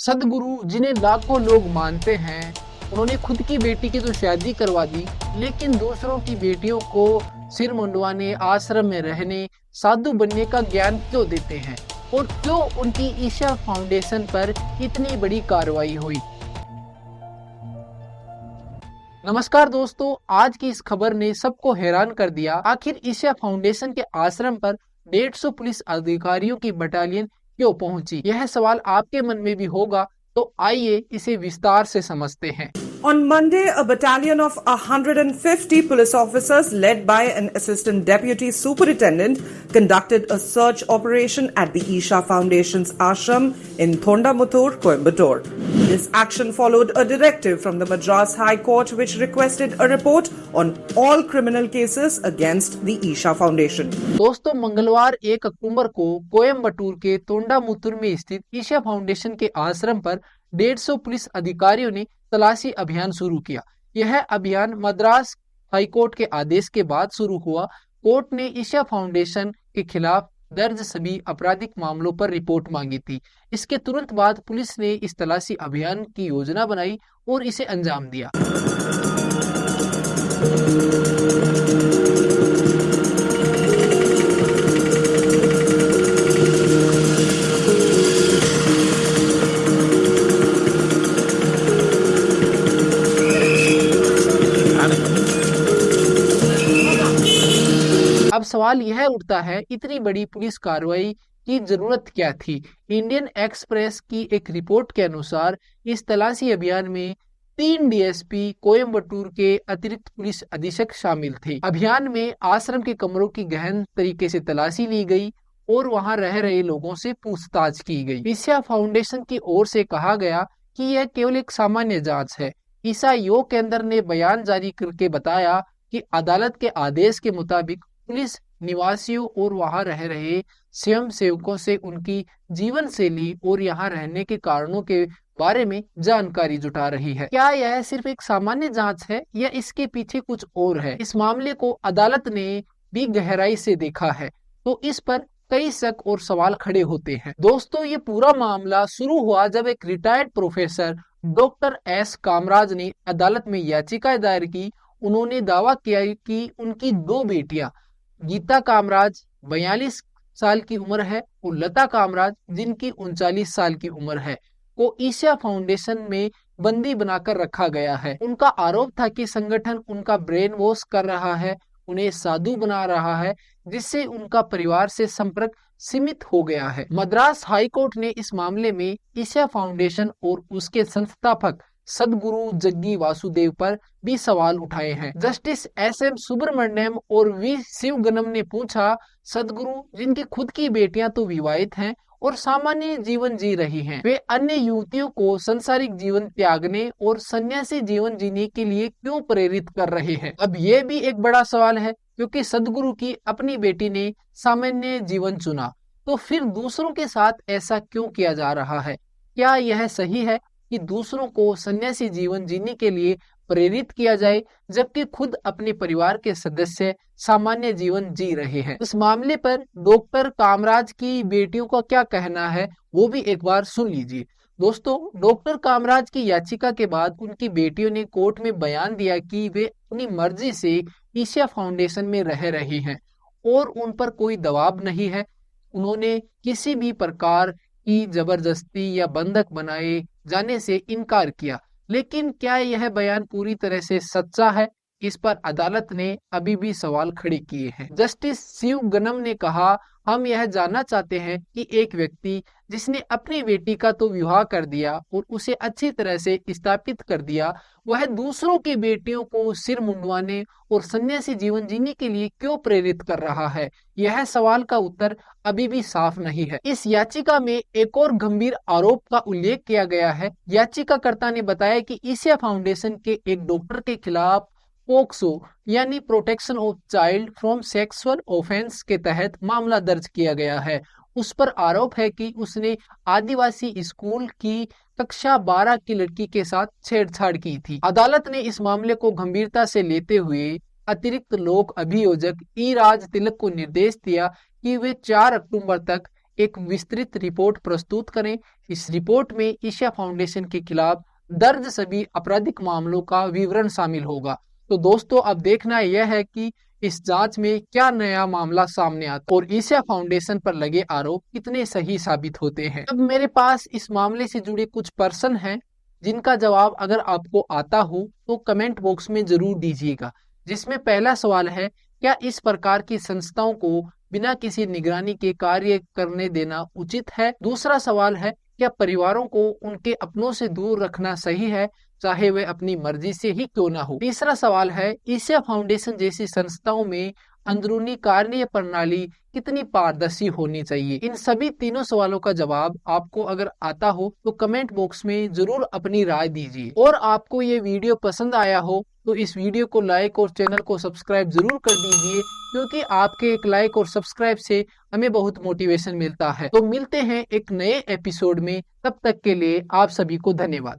सदगुरु जिन्हें लाखों लोग मानते हैं, उन्होंने खुद की बेटी की तो शादी करवा दी, लेकिन दूसरों की बेटियों को सिर मुंडवाने, आश्रम में रहने, साधु बनने का ज्ञान क्यों देते हैं और क्यों उनकी ईशा फाउंडेशन पर इतनी बड़ी कार्रवाई हुई। नमस्कार दोस्तों, आज की इस खबर ने सबको हैरान कर दिया। आखिर ईशा फाउंडेशन के आश्रम पर 150 पुलिस अधिकारियों की बटालियन क्यों पहुंची? यह सवाल आपके मन में भी होगा, तो आइए इसे विस्तार से समझते हैं। On Monday, a battalion of 150 police officers led by an assistant deputy superintendent conducted a search operation at the Isha Foundation's ashram in Thondamuttur, Coimbatore. This action followed a directive from the Madras High Court which requested a report on all criminal cases against the Isha Foundation. दोस्तों, मंगलवार 1 अक्टूबर को कोयम्बटूर के तोंडामुतुर में स्थित Isha foundation के आश्रम पर 150 police अधिकारियों ने तलाशी अभियान शुरू किया। यह अभियान मद्रास हाईकोर्ट के आदेश के बाद शुरू हुआ। कोर्ट ने ईशा फाउंडेशन के खिलाफ दर्ज सभी आपराधिक मामलों पर रिपोर्ट मांगी थी। इसके तुरंत बाद पुलिस ने इस तलाशी अभियान की योजना बनाई और इसे अंजाम दिया। अब सवाल यह उठता है, इतनी बड़ी पुलिस कार्रवाई की जरूरत क्या थी? इंडियन एक्सप्रेस की एक रिपोर्ट के अनुसार इस तलाशी अभियान में 3 डीएसपी कोयम्बटूर के अतिरिक्त पुलिस अधीक्षक शामिल थे। अभियान में आश्रम के कमरों की गहन तरीके से तलाशी ली गई और वहां रह रहे लोगों से पूछताछ की गई। ईशा फाउंडेशन की ओर से कहा गया कि यह केवल एक सामान्य जांच है। ईशा योग केंद्र ने बयान जारी करके बताया कि अदालत के आदेश के मुताबिक पुलिस निवासियों और वहां रह रहे स्वयं सेवकों से उनकी जीवन शैली और यहाँ रहने के कारणों के बारे में जानकारी जुटा रही है। क्या यह सिर्फ एक सामान्य जांच है या इसके पीछे कुछ और है? इस मामले को अदालत ने भी गहराई से देखा है, तो इस पर कई शक और सवाल खड़े होते हैं। दोस्तों, ये पूरा मामला शुरू हुआ जब एक retired professor doctor S Kamaraj ने अदालत में याचिका दायर की। उन्होंने दावा किया कि उनकी 2 बेटियां गीता कामराज 42 साल की उम्र है और लता कामराज जिनकी 39 साल की उम्र है को ईशा फाउंडेशन में बंदी बनाकर रखा गया है। उनका आरोप था कि संगठन उनका ब्रेन वॉश कर रहा है, उन्हें साधु बना रहा है, जिससे उनका परिवार से संपर्क सीमित हो गया है। मद्रास हाईकोर्ट ने इस मामले में ईशा फाउंडेशन और उसके संस्थापक सदगुरु जग्गी वासुदेव पर भी सवाल उठाए हैं। Justice SM. सुब्रमण्यम और वी शिवगनम ने पूछा, सदगुरु जिनकी खुद की बेटियां तो विवाहित हैं और सामान्य जीवन जी रही हैं, वे अन्य युवतियों को संसारिक जीवन त्यागने और सन्यासी जीवन जीने के लिए क्यों प्रेरित कर रहे हैं? अब ये भी एक बड़ा सवाल है, क्योंकि सदगुरु की अपनी बेटी ने सामान्य जीवन चुना, तो फिर दूसरों के साथ ऐसा क्यों किया जा रहा है? क्या यह सही है कि दूसरों को सन्यासी जीवन जीने के लिए प्रेरित किया जाए, जबकि खुद अपने परिवार के सदस्य सामान्य जीवन जी रहे हैं? इस मामले पर डॉक्टर कामराज की बेटियों का क्या कहना है, वो भी एक बार सुन लीजिए। दोस्तों, डॉक्टर कामराज की याचिका के बाद उनकी बेटियों ने कोर्ट में बयान दिया कि वे अपनी मर्जी से ईशा फाउंडेशन में रह रही हैं और उन पर कोई दबाव नहीं है। उन्होंने किसी भी प्रकार की जबरदस्ती या बंधक बनाए जाने से इनकार किया। लेकिन क्या यह बयान पूरी तरह से सच्चा है? इस पर अदालत ने अभी भी सवाल खड़े किए हैं। जस्टिस शिव गनम ने कहा, हम यह जानना चाहते हैं कि एक व्यक्ति जिसने अपनी बेटी का तो विवाह कर दिया और उसे अच्छी तरह से स्थापित कर दिया, वह दूसरों की बेटियों को सिर मुंडवाने और सन्यासी जीवन जीने के लिए क्यों प्रेरित कर रहा है? यह सवाल का उत्तर अभी भी साफ नहीं है। इस याचिका में एक और गंभीर आरोप का उल्लेख किया गया है। याचिकाकर्ता ने बताया कि ईशा फाउंडेशन के एक डॉक्टर के खिलाफ पोक्सो यानी protection of child from sexual offence के तहत मामला दर्ज किया गया है। उस पर आरोप है कि उसने आदिवासी स्कूल की कक्षा 12 की लड़की के साथ छेड़छाड़ की थी। अदालत ने इस मामले को गंभीरता से लेते हुए अतिरिक्त लोक अभियोजक ई राज तिलक को निर्देश दिया कि वे 4 अक्टूबर तक एक विस्तृत रिपोर्ट प्रस्तुत करें। इस रिपोर्ट में ईशा फाउंडेशन के खिलाफ दर्ज सभी आपराधिक मामलों का विवरण शामिल होगा। तो दोस्तों, अब देखना यह है कि इस जांच में क्या नया मामला सामने आता और ईशा फाउंडेशन पर लगे आरोप कितने सही साबित होते हैं। अब मेरे पास इस मामले से जुड़े कुछ पर्सन हैं जिनका जवाब अगर आपको आता हो तो कमेंट बॉक्स में जरूर दीजिएगा। जिसमें पहला सवाल है, क्या इस प्रकार की संस्थाओं को बिना किसी निगरानी के कार्य करने देना उचित है? दूसरा सवाल है, क्या परिवारों को उनके अपनों से दूर रखना सही है, चाहे वे अपनी मर्जी से ही क्यों ना हो? तीसरा सवाल है, ईशा फाउंडेशन जैसी संस्थाओं में अंदरूनी कार्य प्रणाली कितनी पारदर्शी होनी चाहिए? इन सभी तीनों सवालों का जवाब आपको अगर आता हो तो कमेंट बॉक्स में जरूर अपनी राय दीजिए। और आपको ये वीडियो पसंद आया हो तो इस वीडियो को लाइक और चैनल को सब्सक्राइब जरूर कर दीजिए, क्योंकि आपके एक लाइक और सब्सक्राइब से हमें बहुत मोटिवेशन मिलता है। तो मिलते हैं एक नए एपिसोड में, तब तक के लिए आप सभी को धन्यवाद।